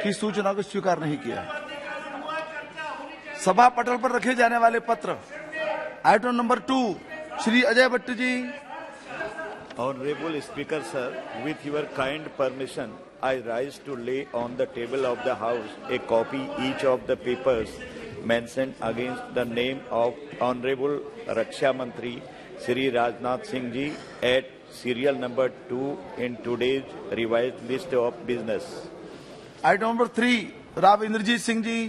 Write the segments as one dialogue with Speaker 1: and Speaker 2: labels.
Speaker 1: की सूचना को स्वीकार नहीं किया। सभा पटल पर रखे जाने वाले पत्र। Item number 2, Shri Ajay Bhatt ji.
Speaker 2: Honorable Speaker, sir, with your kind permission, I rise to lay on the table of the House a copy each of the papers mentioned against the name of Honorable Raksha Mantri Shri Rajnath Singh Ji at serial number 2 in today's revised list of business.
Speaker 1: Item number 3, Rav Indrajit Singh Ji.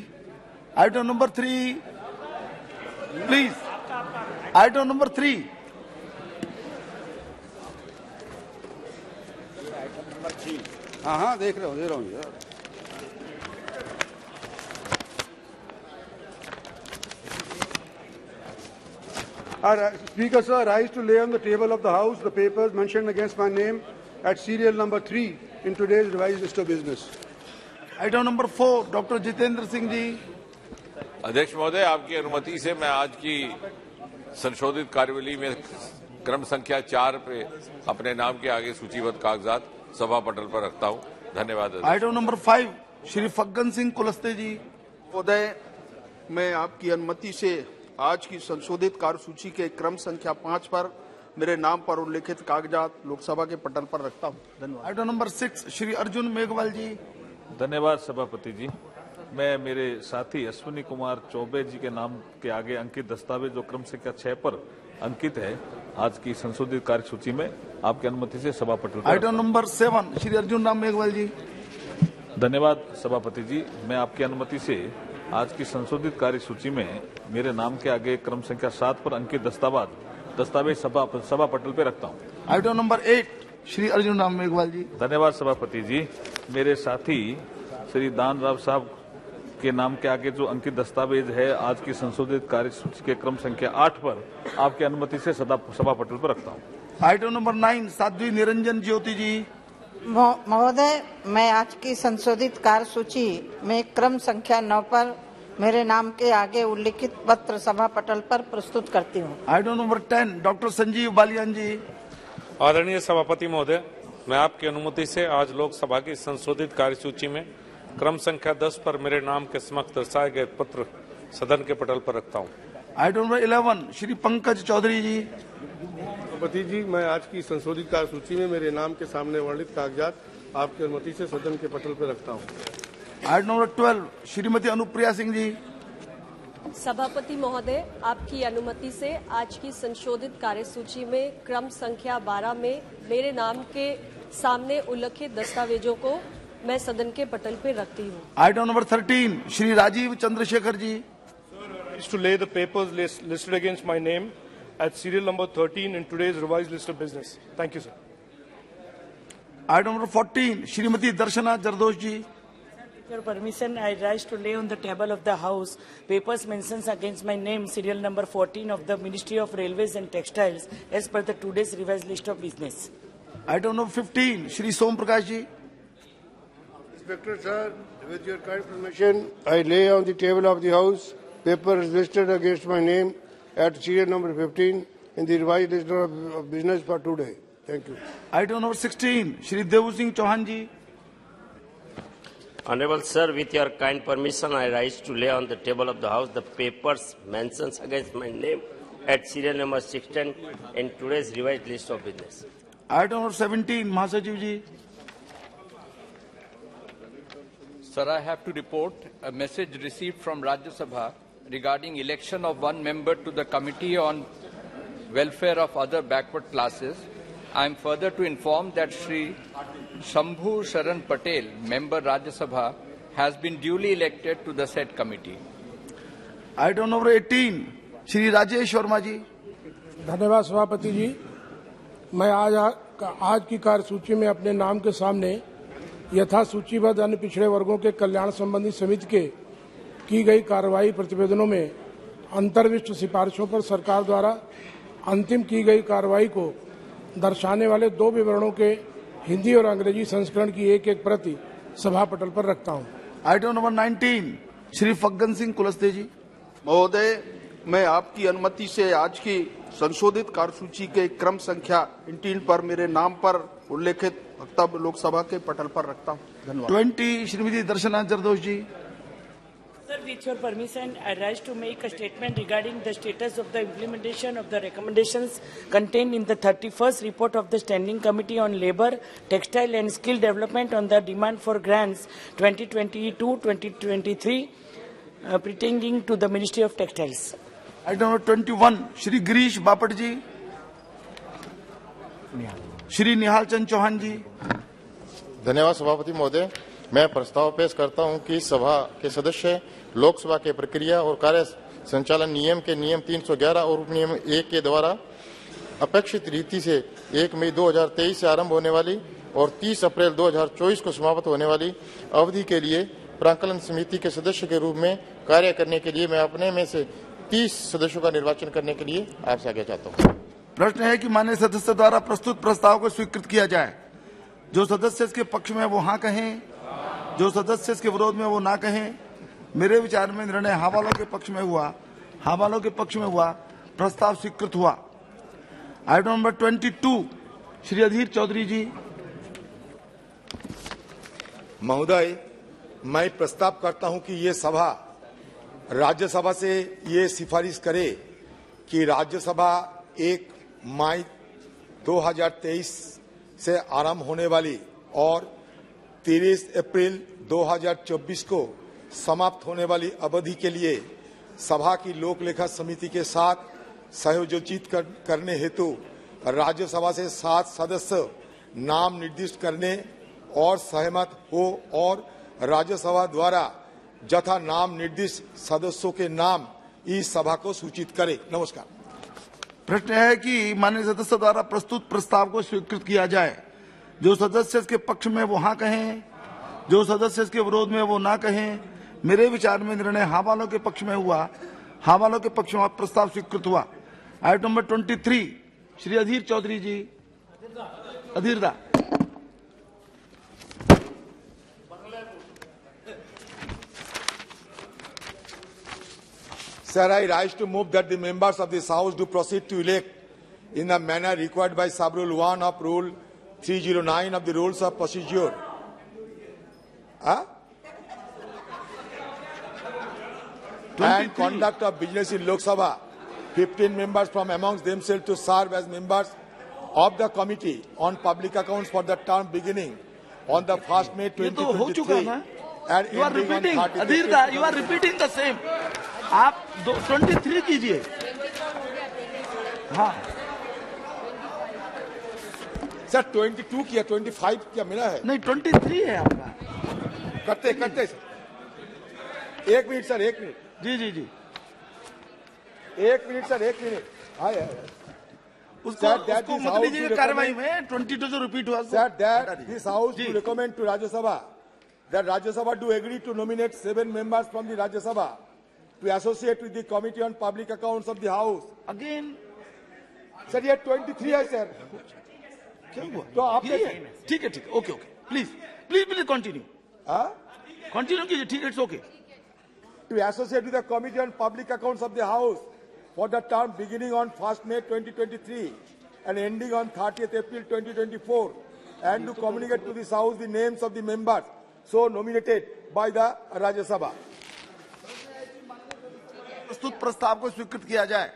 Speaker 1: Item number 3, please. Item number 3.
Speaker 3: हाँ देख रहा हूँ यार। Speaker, sir, rise to lay on the table of the House the papers mentioned against my name at serial number 3 in today's revised list of business.
Speaker 1: Item number 4, Dr. Jitendra Singh जी।
Speaker 4: अध्यक्ष महोदय, आपकी अनुमति से मैं आज की संशोधित कार्यवली में क्रम संख्या 4 पे अपने नाम के आगे सूचीबद्ध कागजात सभा पटल पर रखता हूं। धन्यवाद।
Speaker 1: आइटम नंबर 5, श्री फग्गन सिंह कुलस्ते जी।
Speaker 5: महोदय, मैं आपकी अनुमति से आज की संशोधित कार्यसूची के क्रम संख्या 5 पर मेरे नाम पर उल्लेखित कागजात लोकसभा के पटल पर रखता हूं। धन्यवाद।
Speaker 1: आइटम नंबर 6, श्री अर्जुन मेघवाल जी।
Speaker 6: धन्यवाद सभापति जी। मैं मेरे साथी अश्विनी कुमार चौबे जी के नाम के आगे अंकित दस्तावेज जो क्रम संख्या 6 पर अंकित है आज की संशोधित कार्यसूची में आपकी अनुमति से सभा पटल पर।
Speaker 1: आइटम नंबर 7, श्री अर्जुन राम मेघवाल जी।
Speaker 6: धन्यवाद सभापति जी। मैं आपकी अनुमति से आज की संशोधित कार्यसूची में मेरे नाम के आगे क्रम संख्या 7 पर अंकित दस्तावेज सभा पटल पर रखता हूँ।
Speaker 1: आइटम नंबर 8, श्री अर्जुन राम मेघवाल जी।
Speaker 6: धन्यवाद सभापति जी। मेरे साथी श्री दान राव साहब के नाम के आगे जो अंकित दस्तावेज है आज की संशोधित कार्यसूची के क्रम संख्या 8 पर आपकी अनुमति से सभा पटल पर रखता हूँ।
Speaker 1: आइटम नंबर 9, साध्वी निरंजन ज्योति जी।
Speaker 7: महोदय, मैं आज की संशोधित कार्यसूची में क्रम संख्या 9 पर मेरे नाम के आगे उल्लिखित पत्र सभा पटल पर प्रस्तुत करती हूँ।
Speaker 1: Item number 10, doctor Sanjeev Balyan ji.
Speaker 8: आदरणीय सभापति महोदय, मैं आपकी अनुमति से आज लोकसभा की संशोधित कार्यसूची में क्रम संख्या 10 पर मेरे नाम के समक्ष दर्शाए गए पत्र सदन के पटल पर रखता हूँ।
Speaker 1: आइटम नंबर 11, श्री पंकज चौधरी जी।
Speaker 9: सभापति जी, मैं आज की संशोधित कार्यसूची में मेरे नाम के सामने वर्णित कागजात आपकी अनुमति से सदन के पटल पर रखता हूँ।
Speaker 1: Item number 12, Shrimati Anupriya Singh ji.
Speaker 10: सभापति महोदय, आपकी अनुमति से आज की संशोधित कार्यसूची में क्रम संख्या 12 में मेरे नाम के सामने उल्लिखित दस्तावेजों को मैं सदन के पटल पर रखती हूँ।
Speaker 1: Item number 13, Shri Rajeev Chandrashekhar ji.
Speaker 9: To lay the papers listed against my name at serial number 13 in today's revised list of business. Thank you, sir.
Speaker 1: Item number 14, Shrimati Darshana Jardosh ji.
Speaker 11: Your permission, I rise to lay on the table of the House papers mentions against my name, serial number 14 of the Ministry of Railways and Textiles, as per the today's revised list of business.
Speaker 1: Item number 15, Shri Som Prakash ji.
Speaker 9: Inspector sir, with your kind permission, I lay on the table of the House papers listed against my name at serial number 15 in the revised list of business for today. Thank you.
Speaker 1: Item number 16, Shri Devu Singh Chauhan ji.
Speaker 12: Honorable Sir, with your kind permission, I rise to lay on the table of the House the papers mentions against my name at serial number 16 in today's revised list of business.
Speaker 1: Item number 17, Mahasachiv ji.
Speaker 13: Sir, I have to report a message received from Rajya Sabha regarding election of one member to the Committee on Welfare of Other Backward Classes. I am further to inform that Shri Shambhu Sharan Patel, member Rajya Sabha, has been duly elected to the said committee.
Speaker 1: Item number 18, Shri Rajesh Sharma ji.
Speaker 14: धन्यवाद सभापति जी। मैं आज की कार्यसूची में अपने नाम के सामने यथा सूचीबद्ध अन्य पिछड़े वर्गों के कल्याण संबंधी समिति के की गई कार्रवाई प्रतिवेदनों में अंतर्विष्ट सिफारिशों पर सरकार द्वारा अंतिम की गई कार्रवाई को दर्शाने वाले दो विवरणों के हिंदी और अंग्रेजी संस्करण की एक एक प्रति सभा पटल पर रखता हूं।
Speaker 1: आइटम नंबर 19, श्री फग्गन सिंह कुलस्ते जी।
Speaker 5: महोदय, मैं आपकी अनुमति से आज की संशोधित कार्यसूची के क्रम संख्या 18 पर मेरे नाम पर उल्लेखित वक्तव्य लोकसभा के पटल पर रखता हूं। धन्यवाद।
Speaker 1: 20 श्रीमती दर्शना जरदोश जी।
Speaker 11: Sir, with your permission, I rise to make a statement regarding the status of the implementation of the recommendations contained in the 31st report of the Standing Committee on Labour, Textile and Skill Development on the demand for grants 2022-2023 pertaining to the Ministry of Textiles.
Speaker 1: Item number 21 Shri Girish Bapat जी, श्री निहाल चंद चौहान जी।
Speaker 15: धन्यवाद सभापति महोदय। मैं प्रस्ताव पेश करता हूं कि सभा के सदस्य लोकसभा के प्रक्रिया और कार्य संचालन नियम के नियम 311 और उप नियम 1 के द्वारा अपेक्षित रीति से 1 मई 2023 से आरंभ होने वाली और 30 अप्रैल 2024 को समाप्त होने वाली अवधि के लिए प्राक्कलन समिति के सदस्य के रूप में कार्य करने के लिए मैं अपने में से 30 सदस्यों का निर्वाचन करने के लिए आपसे आज्ञा चाहता हूँ।
Speaker 1: प्रश्न है कि माननीय सदस्य द्वारा प्रस्तुत प्रस्ताव को स्वीकृत किया जाए। जो सदस्य इसके पक्ष में वो हाँ कहें, जो सदस्य इसके विरोध में वो ना कहें। मेरे विचार में निर्णय हाँ वालों के पक्ष में हुआ, हाँ वालों के पक्ष में हुआ, प्रस्ताव स्वीकृत हुआ। आइटम नंबर 22 श्री अधीर चौधरी जी।
Speaker 16: महोदय, मैं प्रस्ताव करता हूं कि ये सभा राज्यसभा से ये सिफारिश करे कि राज्यसभा 1 मई 2023 से आरंभ होने वाली और 30 अप्रैल 2024 को समाप्त होने वाली अवधि के लिए सभा की लोक लेखा समिति के साथ सहयोजित करने हेतु राज्यसभा से 7 सदस्य नाम निर्दिष्ट करने और सहमत हो और राज्यसभा द्वारा जथा नाम निर्दिष्ट सदस्यों के नाम इस सभा को सूचित करे। नमस्कार।
Speaker 1: प्रश्न है कि माननीय सदस्य द्वारा प्रस्तुत प्रस्ताव को स्वीकृत किया जाए। जो सदस्य इसके पक्ष में वो हाँ कहें, जो सदस्य इसके विरोध में वो ना कहें। मेरे विचार में निर्णय हाँ वालों के पक्ष में हुआ, हाँ वालों के पक्ष में प्रस्ताव स्वीकृत हुआ। Item number 23 Shri Adhir Chowdhury ji. अधीरदा।
Speaker 16: Sir, I rise to move that the members of this House do proceed to elect in the manner required by Sub-Rule 1 of Rule 309 of the Rules of Procedure. And conduct of business in Lok Sabha. 15 members from amongst themselves to serve as members of the Committee on Public Accounts for the term beginning on the 1st May 2023 and
Speaker 1: You are
Speaker 16: ending on
Speaker 1: repeating,
Speaker 16: 30th
Speaker 1: Adhirda, you are repeating the same. आप 23 कीजिए। हाँ
Speaker 16: sir 22 किया, 25 किया मिला है।
Speaker 1: नहीं 23 है आपका।
Speaker 16: करते सर। 1 minute sir, 1 minute.
Speaker 1: जी
Speaker 16: 1 मिनट सर, 1 मिनट। आए
Speaker 1: उसको मत लीजिए कार्रवाई में। 22 जो रिपीट हुआ
Speaker 16: sir, that this house to recommend to Rajya Sabha that Rajya Sabha do agree to nominate 7 members from the Rajya Sabha to associate with the Committee on Public Accounts of the House.
Speaker 1: Again,
Speaker 16: sir ये 23 है sir.
Speaker 1: क्या हुआ?
Speaker 16: तो आप
Speaker 1: ठीक है, okay, please continue. Continue कीजिए, ठीक है, it's okay.
Speaker 16: To associate with the Committee on Public Accounts of the House for the term beginning on 1st May 2023 and ending on 30th April 2024, and to communicate to this House the names of the members so nominated by the Rajya Sabha.
Speaker 1: प्रस्तुत प्रस्ताव को स्वीकृत किया जाए।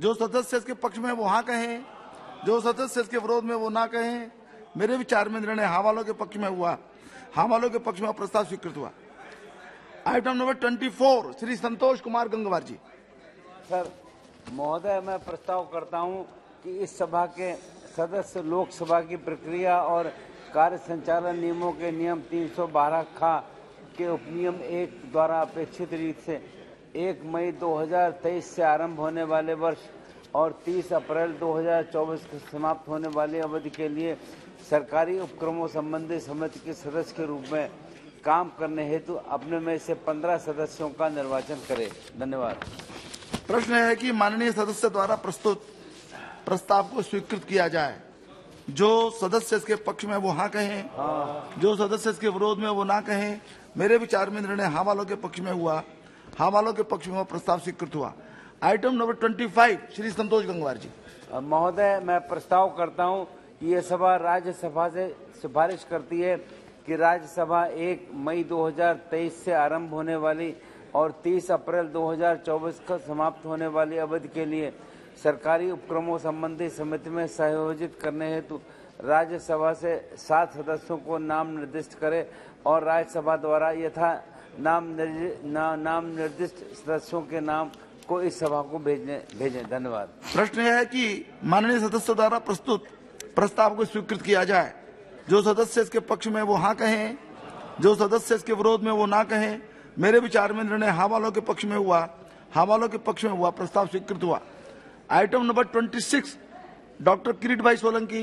Speaker 1: जो सदस्य इसके पक्ष में वो हाँ कहें, जो सदस्य इसके विरोध में वो ना कहें। मेरे विचार में निर्णय हाँ वालों के पक्ष में हुआ, हाँ वालों के पक्ष में प्रस्ताव स्वीकृत हुआ। आइटम नंबर 24 श्री संतोष कुमार गंगवार जी।
Speaker 17: सर महोदय, मैं प्रस्ताव करता हूं कि इस सभा के सदस्य लोकसभा की प्रक्रिया और कार्य संचालन नियमों के नियम 312 खा के उपनियम 1 द्वारा अपेक्षित रीत से 1 मई 2023 से आरंभ होने वाले वर्ष और 30 अप्रैल 2024 को समाप्त होने वाली अवधि के लिए सरकारी उपक्रमों संबंधी समिति के सदस्य के रूप में काम करने हेतु अपने में से 15 सदस्यों का निर्वाचन करें। धन्यवाद।
Speaker 1: प्रश्न है कि माननीय सदस्य द्वारा प्रस्तुत प्रस्ताव को स्वीकृत किया जाए। जो सदस्य इसके पक्ष में वो हाँ कहें, जो सदस्य इसके विरोध में वो ना कहें। मेरे विचार में निर्णय हाँ वालों के पक्ष में हुआ, हाँ वालों के पक्ष में प्रस्ताव स्वीकृत हुआ। आइटम नंबर 25 श्री संतोष गंगवार जी।
Speaker 17: महोदय, मैं प्रस्ताव करता हूं कि यह सभा राज्यसभा से सिफारिश करती है कि राज्यसभा 1 मई 2023 से आरंभ होने वाली और 30 अप्रैल 2024 को समाप्त होने वाली अवधि के लिए सरकारी उपक्रमों संबंधी समिति में संयोजित करने हेतु राज्यसभा से 7 सदस्यों को नाम निर्दिष्ट करे और राज्यसभा द्वारा यथा नाम निर्दिष्ट सदस्यों के नाम को इस सभा को भेजें। धन्यवाद।
Speaker 1: प्रश्न यह है कि माननीय सदस्यों द्वारा प्रस्तुत प्रस्ताव को स्वीकृत किया जाए। जो सदस्य इसके पक्ष में वो हाँ कहें, जो सदस्य इसके विरोध में वो ना कहें। मेरे विचार में निर्णय हाँ वालों के पक्ष में हुआ, हाँ वालों के पक्ष में हुआ, प्रस्ताव स्वीकृत हुआ। आइटम नंबर 26, डॉक्टर किरीट भाई Solanki.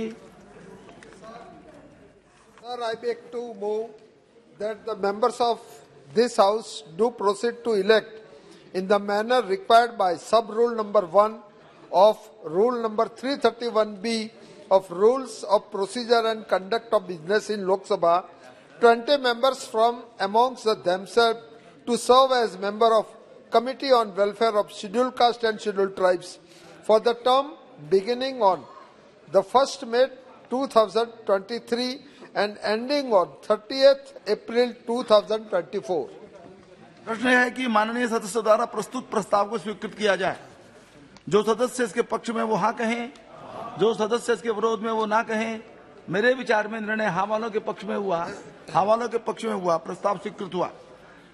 Speaker 18: Sir, I beg to move that the members of this House do proceed to elect in the manner required by sub-rule number 1 of rule number 331B of Rules of Procedure and Conduct of Business in Lok Sabha 20 members from amongst themselves to serve as member of Committee on Welfare of Scheduled Caste and Scheduled Tribes for the term beginning on the 1st May 2023 and ending on 30th April 2024.
Speaker 1: प्रश्न यह है कि माननीय सदस्य द्वारा प्रस्तुत प्रस्ताव को स्वीकृत किया जाए। जो सदस्य इसके पक्ष में वो हाँ कहें, जो सदस्य इसके विरोध में वो ना कहें। मेरे विचार में निर्णय हाँ वालों के पक्ष में हुआ, हाँ वालों के पक्ष में हुआ, प्रस्ताव स्वीकृत हुआ।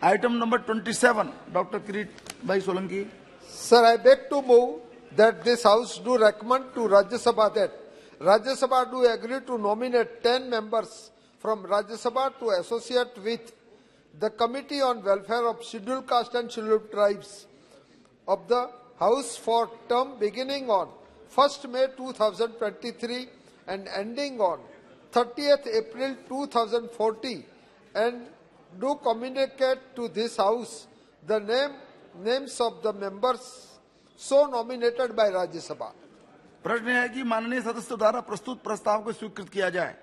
Speaker 1: आइटम नंबर 27, डॉक्टर किरीट भाई Solanki.
Speaker 18: Sir, I beg to move that this House do recommend to Rajya Sabha that Rajya Sabha do agree to nominate 10 members from Rajya Sabha to associate with the Committee on Welfare of Scheduled Caste and Scheduled Tribes of the House for term beginning on 1st May 2023 and ending on 30th April 2040 and do communicate to this House the names of the members so nominated by Rajya Sabha.
Speaker 1: प्रश्न है कि माननीय सदस्य द्वारा प्रस्तुत प्रस्ताव को स्वीकृत किया जाए।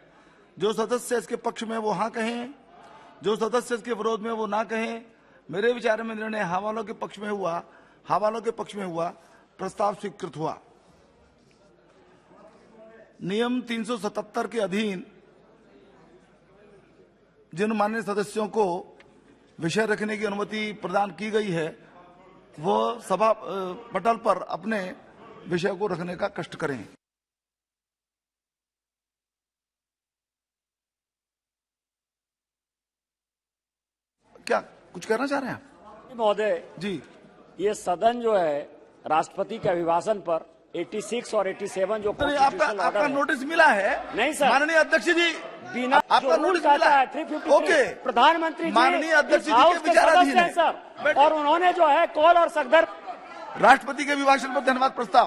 Speaker 1: जो सदस्य इसके पक्ष में वो हाँ कहें, जो सदस्य इसके विरोध में वो ना कहें। मेरे विचार में निर्णय हाँ वालों के पक्ष में हुआ, हाँ वालों के पक्ष में हुआ, प्रस्ताव स्वीकृत हुआ। नियम 377 के अधीन जिन माननीय सदस्यों को विषय रखने की अनुमति प्रदान की गई है वो सभा पटल पर अपने विषय को रखने का कष्ट करें। क्या कुछ कहना चाह रहे हैं आप?
Speaker 19: महोदय
Speaker 1: जी,
Speaker 19: ये सदन जो है राष्ट्रपति के अभिभाषण पर 86 और 87 जो
Speaker 1: आपका नोटिस मिला है?
Speaker 19: नहीं सर,
Speaker 1: माननीय अध्यक्ष जी,
Speaker 19: बिना
Speaker 1: आपका नोटिस मिला है?
Speaker 19: 353
Speaker 1: ओके,
Speaker 19: प्रधानमंत्री
Speaker 1: माननीय अध्यक्ष जी
Speaker 19: हाउस
Speaker 1: के
Speaker 19: के
Speaker 1: विचाराधीन
Speaker 19: सदस्य हैं सर, और उन्होंने जो है कॉल और सगदर
Speaker 1: राष्ट्रपति के अभिभाषण पर धन्यवाद प्रस्ताव।